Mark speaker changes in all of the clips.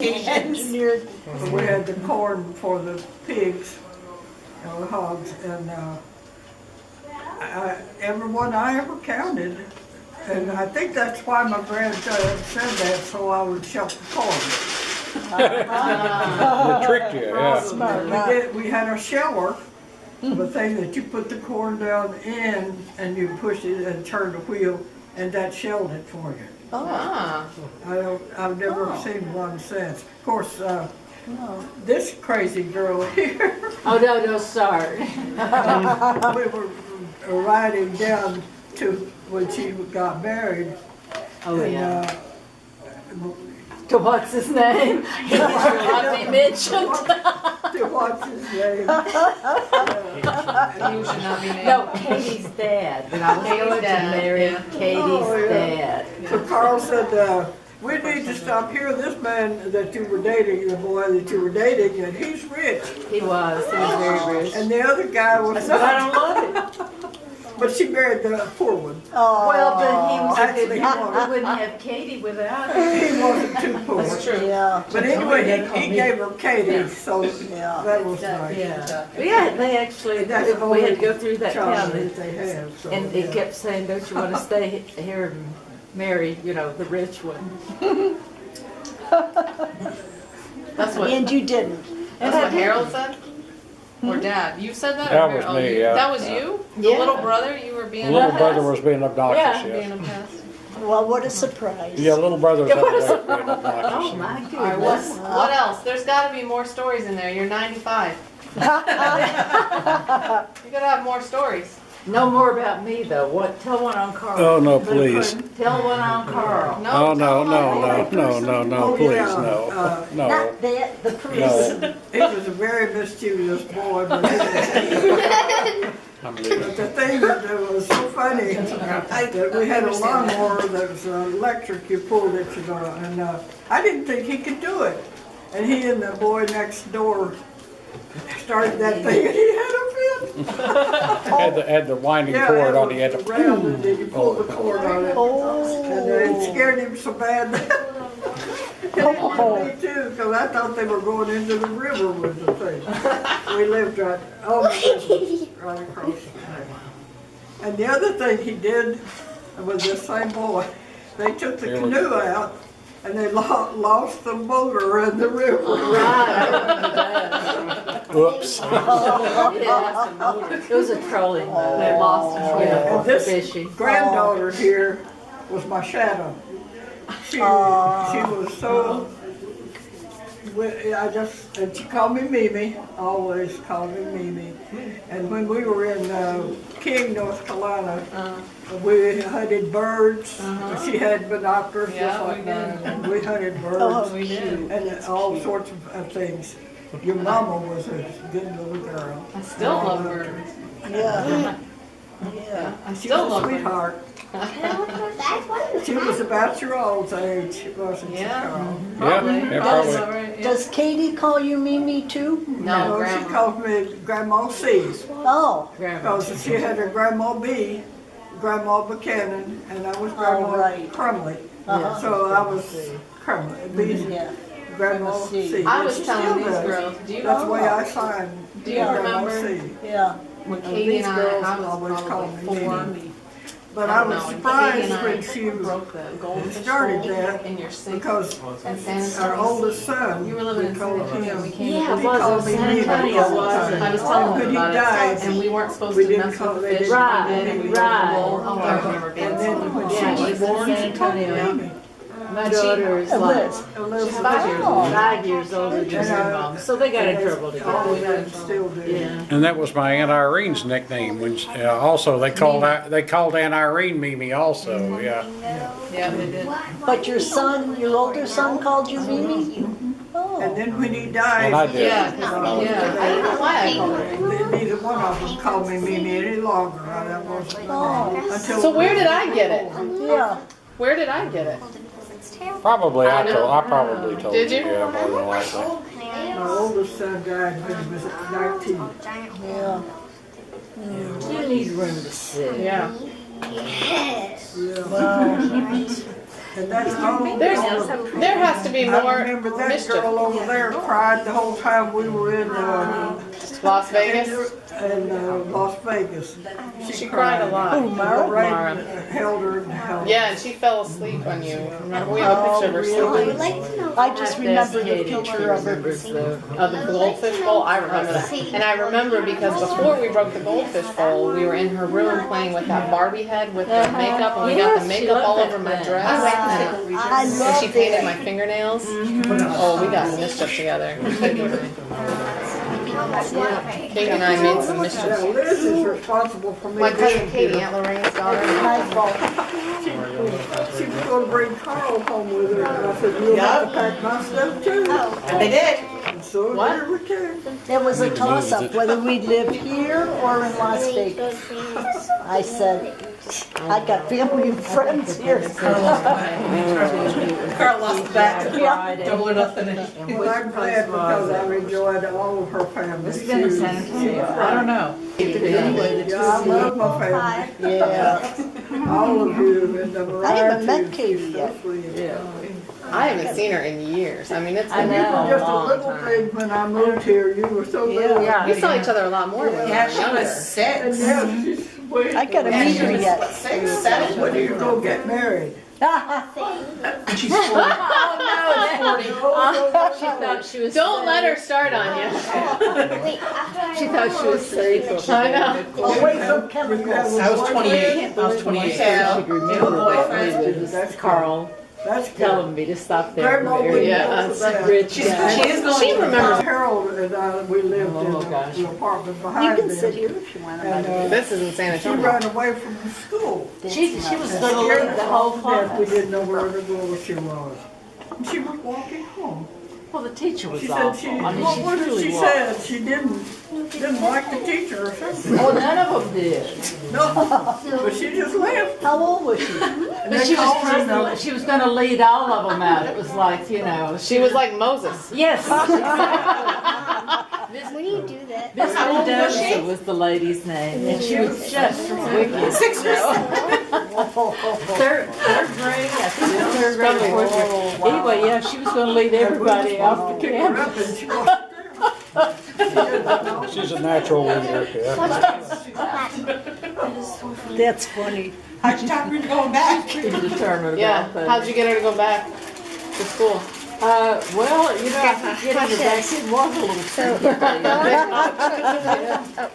Speaker 1: engineered.
Speaker 2: We had the corn for the pigs, the hogs, and everyone I ever counted. And I think that's why my granddad said that, so I would shuck the corn.
Speaker 3: They tricked you, yeah.
Speaker 1: Smart.
Speaker 2: We had a sheller, the thing that you put the corn down in and you push it and turn the wheel, and that shelled it for you.
Speaker 1: Oh.
Speaker 2: I've never seen one since. Of course, this crazy girl here,
Speaker 4: Oh, no, start.
Speaker 2: we were riding down to when she got married.
Speaker 4: Oh,
Speaker 2: and,
Speaker 4: yeah. To what's his name? He was not be mentioned.
Speaker 2: to what's his name?
Speaker 5: You should not be named.
Speaker 4: No, Katie's dad. When I was
Speaker 5: Katie's
Speaker 4: going to
Speaker 5: dad,
Speaker 4: marry
Speaker 5: yeah.
Speaker 4: Katie's
Speaker 2: Oh, yeah.
Speaker 4: dad.
Speaker 2: So Carl said, we need to stop here. This man that you were dating, the boy that you were dating, and he's rich.
Speaker 4: He was very rich.
Speaker 2: And the other guy was
Speaker 4: But I
Speaker 2: not.
Speaker 4: don't love it.
Speaker 2: But she married the poor one.
Speaker 1: Oh.
Speaker 4: Well, but he was a
Speaker 2: Actually,
Speaker 4: good
Speaker 2: he
Speaker 4: guy.
Speaker 2: was.
Speaker 4: We wouldn't have Katie without him.
Speaker 2: He wasn't too poor.
Speaker 5: That's true.
Speaker 1: Yeah.
Speaker 2: But anyway, he gave her Katie, so
Speaker 1: Yeah.
Speaker 2: that was nice.
Speaker 4: Yeah. Yeah, they actually,
Speaker 2: That's the
Speaker 4: we had
Speaker 2: only
Speaker 4: to go through that
Speaker 2: child
Speaker 4: town.
Speaker 2: that they have. So,
Speaker 4: And he
Speaker 2: yeah.
Speaker 4: kept saying, don't you want to stay here and marry, the rich one?
Speaker 5: That's what,
Speaker 1: And you didn't.
Speaker 5: that's what Harold said? Or Dad? You said that?
Speaker 3: That
Speaker 5: or
Speaker 3: was
Speaker 5: Harold?
Speaker 3: me, yeah.
Speaker 5: That was you? The
Speaker 4: Yeah.
Speaker 5: little brother? You were being
Speaker 3: The little brother was being obnoxious,
Speaker 4: Yeah.
Speaker 5: being
Speaker 3: yes.
Speaker 5: a pest?
Speaker 1: Well, what a surprise.
Speaker 3: Yeah, little brother was
Speaker 4: It was
Speaker 3: that way being
Speaker 4: Oh,
Speaker 3: obnoxious.
Speaker 4: my
Speaker 5: All right,
Speaker 4: goodness.
Speaker 5: what else? There's gotta be more stories in there. You're 95. You gotta have more stories.
Speaker 4: No more about me, though. Tell one on Carl.
Speaker 3: Oh, no, please.
Speaker 4: Tell one on Carl.
Speaker 5: No,
Speaker 3: Oh,
Speaker 5: tell
Speaker 3: no,
Speaker 5: them
Speaker 3: no,
Speaker 2: Oh,
Speaker 3: please,
Speaker 2: yeah,
Speaker 3: no.
Speaker 1: Not that, the priest.
Speaker 3: No,
Speaker 2: He was a very mischievous boy, but
Speaker 3: I'm leaving.
Speaker 2: the thing that was so funny, that we had a lawnmower that was electric, you pulled it, and I didn't think he could do it. And he and the boy next door started that thing, and he had a fit.
Speaker 3: Had the winding cord on, he had to.
Speaker 2: round, and then you pulled the cord on it. And it scared him so bad. And it did me too, because I thought they were going into the river with the thing. We lived right across the street. And the other thing he did was this same boy, they took the canoe out and they lost the motor in the river.
Speaker 3: Oops.
Speaker 4: Yeah. It was a trolling though.
Speaker 5: They lost it.
Speaker 2: And this
Speaker 4: Fishing.
Speaker 2: granddaughter here was my shadow. She was so, and she called me Mimi, always called me Mimi. And when we were in King, North Carolina, we hunted birds. She had binoculars
Speaker 5: Yeah,
Speaker 2: just
Speaker 5: we
Speaker 2: like mine.
Speaker 5: did.
Speaker 2: And we hunted birds
Speaker 1: Oh,
Speaker 5: We did.
Speaker 2: and all sorts of things. Your mama was a good little girl.
Speaker 5: I still love birds.
Speaker 1: Yeah. Yeah.
Speaker 5: I
Speaker 2: She
Speaker 5: still
Speaker 2: was a
Speaker 5: love birds.
Speaker 2: sweetheart. She was about your old age, wasn't she,
Speaker 5: Yeah.
Speaker 2: Carl?
Speaker 5: Probably.
Speaker 3: Yeah,
Speaker 5: That's
Speaker 3: probably.
Speaker 5: all right, yeah.
Speaker 1: Does Katie call you Mimi too?
Speaker 5: No,
Speaker 2: She
Speaker 5: Grandma.
Speaker 2: called me Grandma C,
Speaker 1: Oh,
Speaker 4: Grandma.
Speaker 2: because she had her Grandma B, Grandma Buchanan, and I was Grandma
Speaker 1: right.
Speaker 2: Crumley.
Speaker 1: Uh-huh.
Speaker 2: So I was Crumley, B's
Speaker 1: yeah.
Speaker 2: Grandma C.
Speaker 5: I was
Speaker 2: She
Speaker 5: telling
Speaker 2: still
Speaker 5: these
Speaker 2: does.
Speaker 5: girls, do you
Speaker 2: That's the way I signed
Speaker 5: Do you
Speaker 2: Grandma
Speaker 5: remember?
Speaker 2: C.
Speaker 1: Yeah.
Speaker 5: when
Speaker 2: And
Speaker 5: Katie
Speaker 2: these
Speaker 5: and
Speaker 2: girls
Speaker 5: I was
Speaker 2: always call
Speaker 5: probably
Speaker 2: me
Speaker 5: 4,
Speaker 2: Mimi. But
Speaker 5: I
Speaker 2: I
Speaker 5: don't
Speaker 2: was
Speaker 5: know, and
Speaker 2: surprised
Speaker 5: Katie and
Speaker 2: when
Speaker 5: I
Speaker 2: she
Speaker 5: broke the goldfish
Speaker 2: started
Speaker 5: bowl
Speaker 2: that
Speaker 5: in your sink
Speaker 2: because
Speaker 5: in San
Speaker 2: our
Speaker 5: Antonio.
Speaker 2: oldest son,
Speaker 5: You were living in
Speaker 2: we
Speaker 5: San
Speaker 2: called
Speaker 5: Antonio, we
Speaker 2: him.
Speaker 5: came
Speaker 4: Yeah,
Speaker 5: to
Speaker 4: it
Speaker 2: He
Speaker 4: was
Speaker 2: called
Speaker 4: in
Speaker 2: me
Speaker 4: San
Speaker 2: Mimi
Speaker 4: Antonio,
Speaker 2: all the
Speaker 4: wasn't
Speaker 2: time.
Speaker 4: it?
Speaker 5: I was telling
Speaker 2: But
Speaker 5: them
Speaker 2: he
Speaker 5: about
Speaker 2: died.
Speaker 5: it, and we weren't supposed
Speaker 2: We
Speaker 5: to
Speaker 2: didn't
Speaker 5: mess
Speaker 2: call-
Speaker 5: with the
Speaker 2: they
Speaker 5: fish.
Speaker 2: didn't-
Speaker 5: We did, and we
Speaker 4: Right.
Speaker 5: broke the bowl. Oh, I remember
Speaker 2: And
Speaker 5: being
Speaker 2: then
Speaker 5: so
Speaker 2: when
Speaker 4: Yeah,
Speaker 2: she was
Speaker 4: she's in
Speaker 2: born,
Speaker 4: San
Speaker 2: she called me
Speaker 4: Antonio.
Speaker 2: Mimi.
Speaker 4: My daughter is like
Speaker 5: She's 5 years old.
Speaker 4: 5 years older than her mom, so they got in trouble
Speaker 2: Oh,
Speaker 4: together.
Speaker 2: we did, still do.
Speaker 4: Yeah.
Speaker 3: And that was my Aunt Irene's nickname. When also they called Aunt Irene Mimi also. Yeah.
Speaker 5: Yeah, they did.
Speaker 1: But your son, your older son called you Mimi? Oh.
Speaker 2: And then when he
Speaker 3: And
Speaker 2: died,
Speaker 3: I did.
Speaker 5: Yeah, 'cause- yeah. I don't know why I called her.
Speaker 2: neither one of them called me Mimi any longer. That wasn't until.
Speaker 5: So where did I get it?
Speaker 1: Yeah.
Speaker 5: Where did I get it?
Speaker 3: Probably I probably told
Speaker 5: Did
Speaker 3: you.
Speaker 5: you?
Speaker 3: Yeah, more than likely.
Speaker 2: My oldest son died when he was 19.
Speaker 1: Yeah.
Speaker 4: You need room to sit.
Speaker 5: Yeah.
Speaker 2: Yeah.
Speaker 1: Wow.
Speaker 2: And that's all.
Speaker 5: There has to be
Speaker 2: I
Speaker 5: more
Speaker 2: remember that
Speaker 5: mischief.
Speaker 2: girl over there cried the whole time we were in
Speaker 5: Las Vegas.
Speaker 2: Las Vegas.
Speaker 5: She cried a lot.
Speaker 1: Who, Mara?
Speaker 5: Mara.
Speaker 2: Held her and held her.
Speaker 5: Yeah, and she fell asleep on you. Remember, we have a picture of her sleeping.
Speaker 1: I just remember the picture of her.
Speaker 5: Of the goldfish bowl, I remember that. And I remember because before we broke the goldfish bowl, we were in her room playing with that Barbie head with the makeup, and we got the makeup all over my dress.
Speaker 1: I
Speaker 5: And
Speaker 1: love
Speaker 5: she painted
Speaker 1: it.
Speaker 5: my fingernails. Oh, we got mischief together. Katie and I made some
Speaker 2: Now,
Speaker 5: mischief.
Speaker 2: Liz is responsible for me.
Speaker 5: My cousin
Speaker 2: being
Speaker 5: Katie,
Speaker 2: here.
Speaker 5: Aunt Lorraine's daughter.
Speaker 1: My fault.
Speaker 2: She was going to bring Carl home with her. And I said, you'll have to pack my stuff too.
Speaker 6: And they did.
Speaker 2: And so
Speaker 5: What?
Speaker 2: here we came.
Speaker 1: It was a toss-up whether we'd live here or in Las Vegas. I said, I got family and friends here.
Speaker 6: Carl lost the bet. Double or nothing.
Speaker 2: Well, I'm glad because I've enjoyed all of her family.
Speaker 4: It's been a Santa I don't know. Anyway, the
Speaker 2: Yeah, I love my family.
Speaker 1: Yeah.
Speaker 2: All of you and the
Speaker 1: I haven't met
Speaker 2: variety.
Speaker 1: Katie yet.
Speaker 5: I haven't seen her in years. I mean, it's
Speaker 4: I
Speaker 5: been
Speaker 2: You
Speaker 4: know.
Speaker 2: were just a
Speaker 5: long
Speaker 2: little
Speaker 5: time.
Speaker 2: thing when I moved here. You were so little.
Speaker 4: Yeah.
Speaker 5: We saw each other a lot more when we
Speaker 6: Yeah,
Speaker 5: were
Speaker 6: she
Speaker 5: younger.
Speaker 6: was 6.
Speaker 2: And yeah, she's sweet.
Speaker 1: I gotta
Speaker 6: And
Speaker 1: meet
Speaker 6: she
Speaker 1: her
Speaker 6: was,
Speaker 1: yet.
Speaker 6: what, 6, 7?
Speaker 2: When do you go get married?
Speaker 6: And she's 40.
Speaker 4: She thought she was.
Speaker 5: Don't let her start on you.
Speaker 4: She thought she was safe.
Speaker 5: I know.
Speaker 1: Away from chemicals.
Speaker 6: I was 28. I was 28.
Speaker 4: She remembered
Speaker 2: That's
Speaker 4: Carl
Speaker 2: That's good.
Speaker 4: telling me to stop there.
Speaker 2: Grandma wouldn't
Speaker 5: Yeah,
Speaker 2: know
Speaker 5: that's
Speaker 2: that.
Speaker 4: Rich
Speaker 6: She
Speaker 4: guy.
Speaker 6: is going
Speaker 5: She
Speaker 6: to
Speaker 5: remembers.
Speaker 2: Harold and I, we lived in
Speaker 4: Oh, gosh.
Speaker 2: the apartment
Speaker 1: You
Speaker 2: behind
Speaker 1: can
Speaker 2: them.
Speaker 1: sit here if you want.
Speaker 2: And
Speaker 5: This is in San
Speaker 2: she
Speaker 5: Antonio.
Speaker 2: ran away from the school.
Speaker 4: She was going to
Speaker 2: Scared
Speaker 4: leave the whole
Speaker 2: us to death. We
Speaker 4: class.
Speaker 2: didn't know where the girl she was. And she was walking home.
Speaker 4: Well, the teacher was
Speaker 2: She said
Speaker 4: awful.
Speaker 2: she,
Speaker 4: I mean,
Speaker 2: what
Speaker 4: she
Speaker 2: was it
Speaker 4: truly
Speaker 2: she
Speaker 4: was.
Speaker 2: said? She didn't like the teacher or something.
Speaker 4: Oh, none of them did.
Speaker 2: No, but she just left.
Speaker 1: How old was she?
Speaker 2: And
Speaker 4: But
Speaker 2: they
Speaker 4: she
Speaker 2: called her
Speaker 4: was
Speaker 2: and
Speaker 4: trying to, she was going to lead all of them out. It was like, you know.
Speaker 5: She was like Moses.
Speaker 4: Yes.
Speaker 7: When you do that,
Speaker 4: Miss Mendoza was the lady's name, and she was just wicked.
Speaker 6: 6 or 7.
Speaker 4: Third grade, I think it was third grade or fourth grade. Anyway, yeah, she was going to lead everybody off the
Speaker 2: picked her up
Speaker 4: campus.
Speaker 2: and she wasn't there.
Speaker 3: She's a natural leader, yeah.
Speaker 1: That's funny.
Speaker 6: How'd you talk her into going back?
Speaker 4: Determined
Speaker 5: Yeah.
Speaker 4: about
Speaker 5: How'd
Speaker 4: things.
Speaker 5: you get her to go back to school?
Speaker 4: Well, you know, I think getting her back in was a little tricky.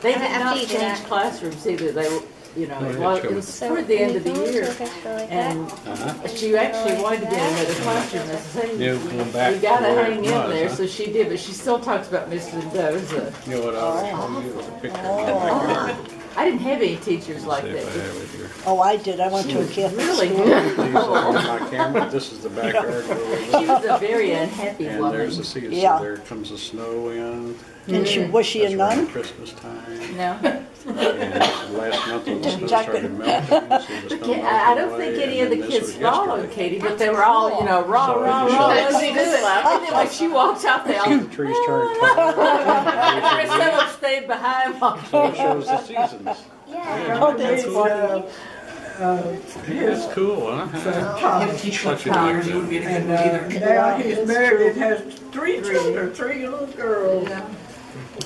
Speaker 4: They did not change classrooms either. They were, you know, it was toward the end of the year. And she actually wanted to get another classroom. I said,
Speaker 3: Yeah, going back
Speaker 4: you gotta
Speaker 3: to where
Speaker 4: hang
Speaker 3: it
Speaker 4: in
Speaker 3: was,
Speaker 4: there,
Speaker 3: huh?
Speaker 4: so she did, but she still talks about Miss Mendoza.
Speaker 3: You know what I was you was a picture.
Speaker 4: I didn't have any teachers like
Speaker 3: See if I
Speaker 4: that.
Speaker 3: have it here.
Speaker 1: Oh, I did. I went to a Catholic
Speaker 4: Really?
Speaker 1: school.
Speaker 3: These are my camera, this is the backyard where we
Speaker 4: She
Speaker 3: live.
Speaker 4: was a very unhappy
Speaker 3: And
Speaker 4: woman.
Speaker 3: there's the sea,
Speaker 1: Yeah.
Speaker 3: so there comes the snow in.
Speaker 1: And she, was she a
Speaker 3: That's around
Speaker 1: nun?
Speaker 3: Christmas time.
Speaker 4: No.
Speaker 3: And last month when the snow
Speaker 1: Jacket.
Speaker 3: started melting, so the snow melted
Speaker 4: I don't think
Speaker 3: away,
Speaker 4: any
Speaker 3: and
Speaker 4: of the
Speaker 3: then this
Speaker 4: kids
Speaker 3: was
Speaker 4: followed
Speaker 3: yesterday.
Speaker 4: Katie, but they were all, you know, rah,
Speaker 3: So
Speaker 4: rah,
Speaker 3: you
Speaker 4: rah.
Speaker 3: should-
Speaker 4: Let's do it. And then when she walked out, they all,
Speaker 3: The trees turned color.
Speaker 4: some of them stayed behind.
Speaker 3: So it shows the seasons.
Speaker 1: Oh, that's funny.
Speaker 3: It's cool, huh?
Speaker 6: Had a teacher like 20 years, you wouldn't be in a good mood either.
Speaker 2: Now he's married and has 3 children, 3 little girls.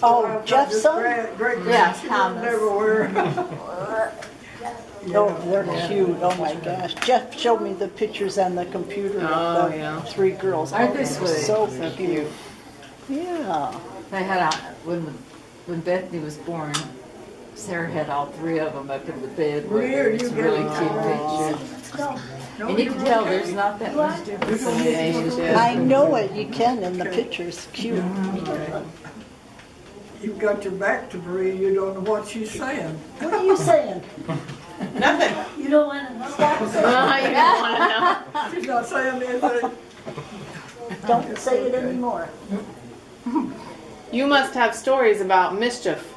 Speaker 1: Oh, Jeff's son?
Speaker 2: Great
Speaker 4: Yeah,
Speaker 2: grandchildren
Speaker 4: Thomas.
Speaker 2: everywhere.
Speaker 1: Oh, they're cute. Oh my gosh. Jeff showed me the pictures on the computer
Speaker 5: Oh,
Speaker 1: of the
Speaker 5: yeah.
Speaker 1: 3 girls.
Speaker 4: Aren't they
Speaker 1: Oh,
Speaker 4: sweet?
Speaker 1: So cute. Yeah.
Speaker 4: They had, when Bethany was born, Sarah had all 3 of them up in the bed with her. It's a really cute picture. And you can tell there's not that much difference in the ages.
Speaker 1: I know it. You can in the pictures. Cute.
Speaker 2: You've got your back to Bree, you don't know what she's saying.
Speaker 1: What are you saying?
Speaker 6: Nothing.
Speaker 1: You don't want to know?
Speaker 5: You don't want to know.
Speaker 2: She's not saying anything.
Speaker 1: Don't say it anymore.
Speaker 5: You must have stories about mischief.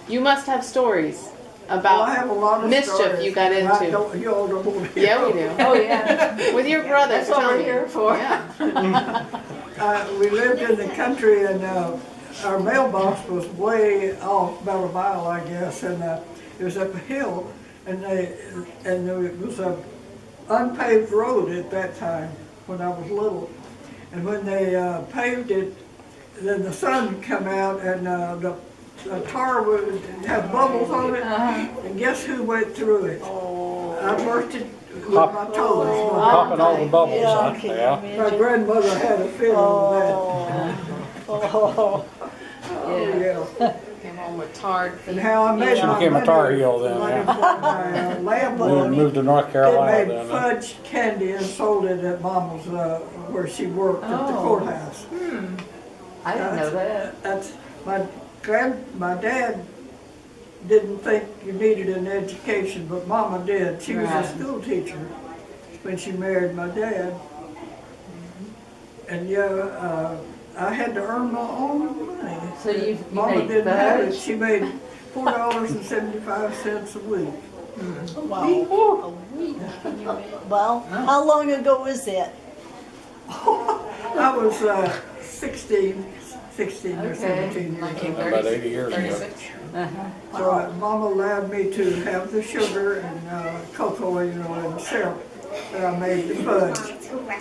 Speaker 5: You must have stories
Speaker 2: Well, I
Speaker 5: about
Speaker 2: have a lot of
Speaker 5: mischief
Speaker 2: stories.
Speaker 5: you got
Speaker 2: I
Speaker 5: into.
Speaker 2: don't, you all don't want to hear.
Speaker 5: Yeah, we do.
Speaker 4: Oh, yeah.
Speaker 5: With your brothers.
Speaker 4: That's what
Speaker 5: tell
Speaker 4: we're
Speaker 5: me.
Speaker 4: here for.
Speaker 5: Yeah.
Speaker 2: We lived in the country and our mailbox was way off, about a mile, I guess, and it was up a hill, and it was a unpaved road at that time when I was little. And when they paved it, then the sun come out and the tar would have bubbles on it. And guess who went through it? I burst it with my toes.
Speaker 3: Popping all the bubbles,
Speaker 1: Yeah,
Speaker 3: huh?
Speaker 1: can you
Speaker 3: Yeah.
Speaker 2: My
Speaker 1: imagine?
Speaker 2: grandmother had a fit on that.
Speaker 1: Oh,
Speaker 2: Oh, yeah.
Speaker 5: Came home with tarred
Speaker 2: And
Speaker 5: feet.
Speaker 2: how I made
Speaker 3: She
Speaker 2: my
Speaker 3: became a Tar Heel then,
Speaker 2: money
Speaker 3: yeah.
Speaker 2: for my lamb
Speaker 3: Moved,
Speaker 2: boy.
Speaker 3: moved to North
Speaker 2: They
Speaker 3: Carolina
Speaker 2: made
Speaker 3: then.
Speaker 2: fudge candy and sold it at Mama's, where she worked at the
Speaker 4: Oh.
Speaker 2: courthouse.
Speaker 4: I didn't know that.
Speaker 2: That's, my dad didn't think you needed an education, but Mama did. She was a
Speaker 4: Right.
Speaker 2: school teacher when she married my dad. And yeah, I had to earn my own money.
Speaker 4: So you
Speaker 2: Mama
Speaker 4: made
Speaker 2: didn't have it.
Speaker 4: fudge?
Speaker 2: She made $4.75 a week.
Speaker 1: wow. A week. Can you imagine? Well, how long ago is that?
Speaker 2: I was 16 or
Speaker 4: Okay.
Speaker 2: 17 years old.
Speaker 3: About 80 years ago.
Speaker 5: 36.
Speaker 2: So Mama allowed me to have the sugar and cocoa, and syrup. And I made the fudge.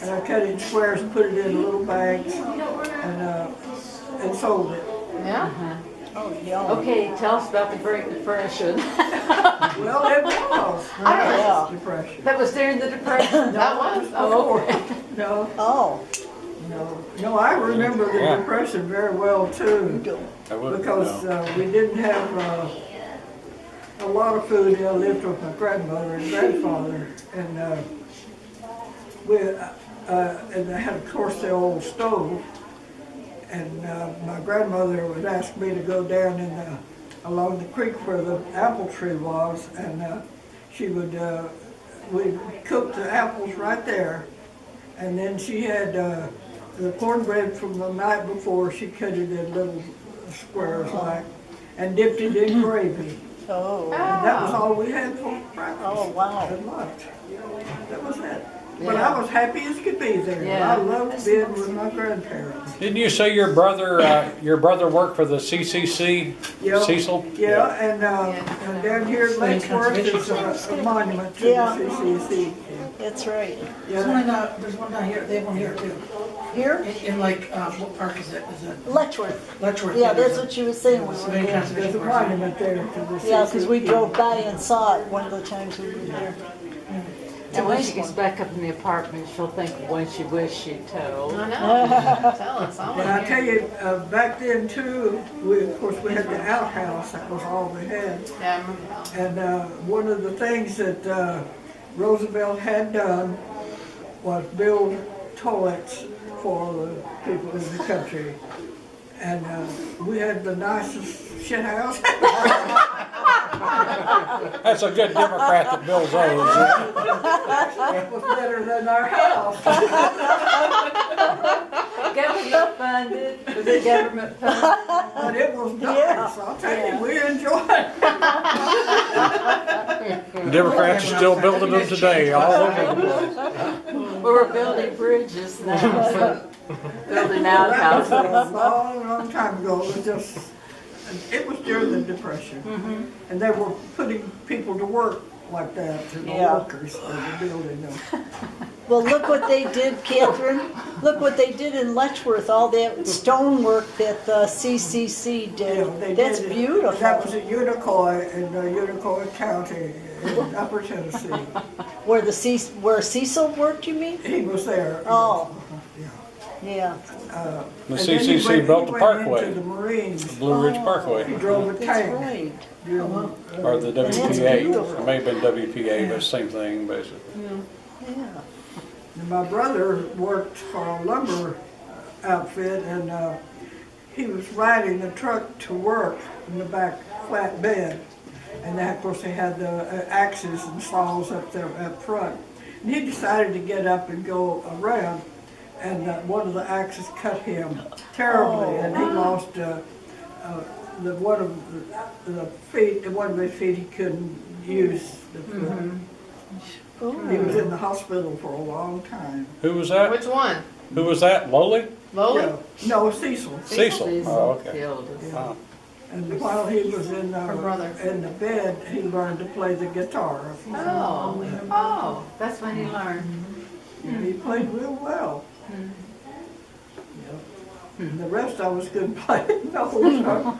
Speaker 2: And I cut it in squares and put it in little bags and sold it.
Speaker 5: Yeah?
Speaker 1: Oh, yeah.
Speaker 4: Okay, tell us about the Great Depression.
Speaker 2: Well, it was.
Speaker 1: Yeah.
Speaker 2: Depression.
Speaker 4: That was during the Depression.
Speaker 5: That was?
Speaker 4: Oh, okay.
Speaker 2: No,
Speaker 1: Oh,
Speaker 2: no, I remember the
Speaker 3: Yeah.
Speaker 2: Depression very well
Speaker 1: you
Speaker 2: too.
Speaker 1: do.
Speaker 3: I wouldn't
Speaker 2: Because
Speaker 3: know.
Speaker 2: we didn't have a lot of food. I lived with my grandmother and grandfather, and and I had, of course, the old stove. And my grandmother would ask me to go down along the creek where the apple tree was, and she would we'd cook the apples right there, and then she had the cornbread from the night before. She cut it in little squares like, and dipped it in gravy.
Speaker 1: Oh,
Speaker 2: And that was all we had for breakfast.
Speaker 1: Oh, wow.
Speaker 2: And lunch. That was it. But I was happy as could be there.
Speaker 4: Yeah.
Speaker 2: I loved being with my grandparents.
Speaker 3: Didn't you say your brother worked for the CCC,
Speaker 2: Yeah.
Speaker 3: Cecil?
Speaker 2: Yeah, and down here in Letchworth is a monument to
Speaker 1: Yeah.
Speaker 2: the CCC.
Speaker 1: that's right.
Speaker 6: There's one down here, they have one here too.
Speaker 1: Here,
Speaker 6: In like, what park is it? Is it
Speaker 1: Letchworth.
Speaker 6: Letchworth?
Speaker 1: Yeah,
Speaker 6: there's
Speaker 1: that's
Speaker 6: a-
Speaker 1: what she was saying. when we
Speaker 6: It's
Speaker 1: were
Speaker 6: main
Speaker 1: there.
Speaker 2: There's
Speaker 6: conservation
Speaker 2: a
Speaker 6: park.
Speaker 2: monument there to the CCC.
Speaker 1: Yeah, because we drove by and saw it one of the times we were there.
Speaker 4: And when she gets back up in the apartment, she'll think of one she wished she'd told.
Speaker 5: I know. Tell us. I
Speaker 2: But
Speaker 5: want
Speaker 2: I
Speaker 5: to
Speaker 2: tell
Speaker 5: hear.
Speaker 2: you, back then too, of course, we had the outhouse. That was all we had.
Speaker 5: Yeah, I remember that.
Speaker 2: And one of the things that Roosevelt had done was build toilets for the people in the country. And we had the nicest shit house.
Speaker 3: That's a good Democrat that builds those.
Speaker 2: It was better than our house.
Speaker 4: Government funded, was it government funded?
Speaker 2: But it was nice.
Speaker 1: Yeah.
Speaker 2: I'll tell you, we enjoyed it.
Speaker 3: Democrats are still building them today, all over the place.
Speaker 4: We're building bridges now, so building
Speaker 2: That was
Speaker 4: outhouses.
Speaker 2: a long, long time ago. It was during the Depression. And they were putting people to work like that, to the
Speaker 1: Yeah.
Speaker 2: workers that were building them.
Speaker 1: Well, look what they did, Catherine. Look what they did in Letchworth, all that stonework that the CCC
Speaker 2: Yeah,
Speaker 1: did.
Speaker 2: they
Speaker 1: That's
Speaker 2: did it.
Speaker 1: beautiful.
Speaker 2: That was at Unicoi in Unicoi County in Upper Tennessee.
Speaker 1: Where Cecil worked, you mean?
Speaker 2: He was there.
Speaker 1: Oh.
Speaker 2: Yeah.
Speaker 1: Yeah.
Speaker 3: The
Speaker 2: And then he
Speaker 3: CCC
Speaker 2: went-
Speaker 3: built
Speaker 2: he
Speaker 3: the
Speaker 2: went into
Speaker 3: parkway,
Speaker 2: the Marines.
Speaker 3: Blue Ridge
Speaker 2: He
Speaker 3: Parkway,
Speaker 2: drove a
Speaker 1: That's
Speaker 2: tank.
Speaker 1: right.
Speaker 3: or the
Speaker 1: That's
Speaker 3: WPA.
Speaker 1: beautiful.
Speaker 3: It may have been WPA, but same thing, basically.
Speaker 1: Yeah.
Speaker 2: And my brother worked for a lumber outfit, and he was riding the truck to work in the back flatbed. And then, of course, they had the axes and saws up there up front. And he decided to get up and go around, and one of the axes cut him terribly, and he lost one of his feet he couldn't use. The foot. He was in the hospital for a long time.
Speaker 3: Who was that?
Speaker 5: Which one?
Speaker 3: Who was that? Lowly?
Speaker 5: Lowly?
Speaker 2: Yeah. No, Cecil.
Speaker 3: Cecil. Oh, okay.
Speaker 4: Killed us.
Speaker 3: Wow.
Speaker 2: And while he was in
Speaker 5: brother.
Speaker 2: the bed, he learned to play the guitar.
Speaker 4: Oh, that's when he learned.
Speaker 2: And he played real well. And the rest I was couldn't play. No, so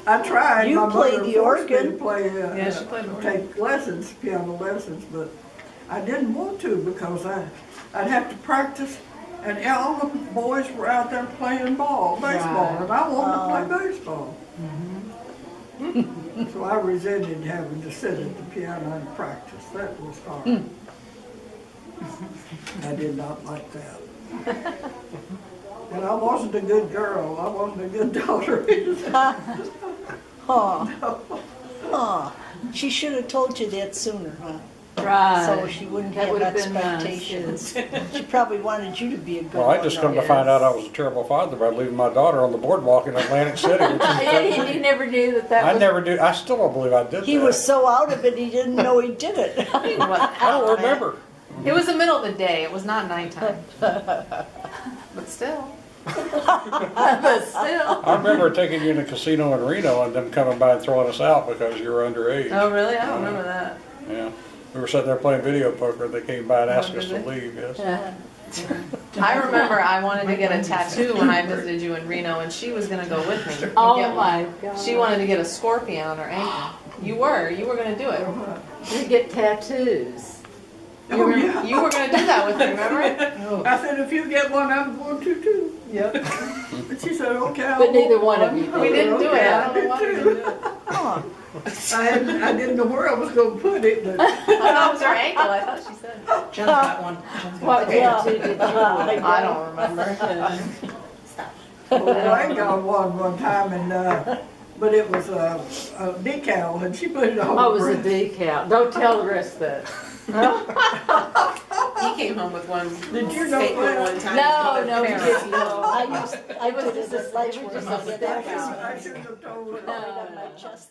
Speaker 2: I tried.
Speaker 1: You
Speaker 2: My
Speaker 1: played
Speaker 2: mother
Speaker 1: the
Speaker 2: forced me
Speaker 1: organ.
Speaker 2: to play,
Speaker 5: Yeah, she played the organ.
Speaker 2: take lessons, piano lessons, but I didn't want to because I'd have to practice. And all the boys were out there playing baseball,
Speaker 4: Right.
Speaker 2: and I wanted to play baseball. So I resented having to sit at the piano and practice. That was hard. I did not like that. And I wasn't a good girl. I wasn't a good daughter.
Speaker 1: She should have told you that sooner, huh?
Speaker 4: Right.
Speaker 1: So she wouldn't
Speaker 4: That
Speaker 1: have
Speaker 4: would have been nice,
Speaker 1: expectations. She probably wanted you to be a good
Speaker 3: Well, I just come
Speaker 1: one.
Speaker 3: to find out I was a terrible father by leaving my daughter on the boardwalk in Atlantic City. Which is,
Speaker 4: You never knew that
Speaker 3: I
Speaker 4: was.
Speaker 3: never do. I still don't believe I did
Speaker 1: He
Speaker 3: that.
Speaker 1: was so out of it, he didn't know he did it.
Speaker 3: I don't remember.
Speaker 5: It was the middle of the day. It was not nighttime. But still.
Speaker 4: But still.
Speaker 3: I remember taking you in a casino in Reno and them coming by and throwing us out because you were underage.
Speaker 5: Oh, really? I don't remember that.
Speaker 3: Yeah. We were sitting there playing video poker and they came by and asked us to
Speaker 5: did they?
Speaker 3: leave, yes.
Speaker 5: I remember I wanted to get a tattoo when I visited you in Reno, and she was gonna go with me. and
Speaker 4: Oh
Speaker 5: get one.
Speaker 4: my God.
Speaker 5: She wanted to get a scorpion on her ankle. You were gonna do it.
Speaker 4: You get tattoos.
Speaker 5: You were gonna do that with me, remember?
Speaker 2: I said, if you get one, I'm going to too.
Speaker 5: Yep.
Speaker 2: And she said, okay. I'll
Speaker 4: But neither
Speaker 2: go
Speaker 4: one of you did.
Speaker 5: We didn't do it.
Speaker 2: Okay,
Speaker 5: I don't know why we didn't do it.
Speaker 2: I didn't know where I was going to put it, but
Speaker 5: I thought it was her ankle. I thought she said.
Speaker 6: Jen's got one. Jen's got
Speaker 4: What
Speaker 6: one.
Speaker 4: tattoo did you want?
Speaker 5: I don't remember.
Speaker 2: well, I got one time, and but it was a decal, and she put it on.
Speaker 4: Oh, it was a
Speaker 2: the breast.
Speaker 4: decal. Don't tell the rest of it.
Speaker 5: He came home with one.
Speaker 2: Did you know
Speaker 5: fake one
Speaker 2: that?
Speaker 5: one time?
Speaker 4: No,
Speaker 5: with a
Speaker 4: no, we
Speaker 5: parrot.
Speaker 4: didn't. No.
Speaker 1: I did it at
Speaker 4: just a
Speaker 1: lunch where
Speaker 4: just
Speaker 1: I
Speaker 4: a
Speaker 1: did
Speaker 4: stick
Speaker 1: that.
Speaker 2: I shouldn't have told her.
Speaker 1: On my chest.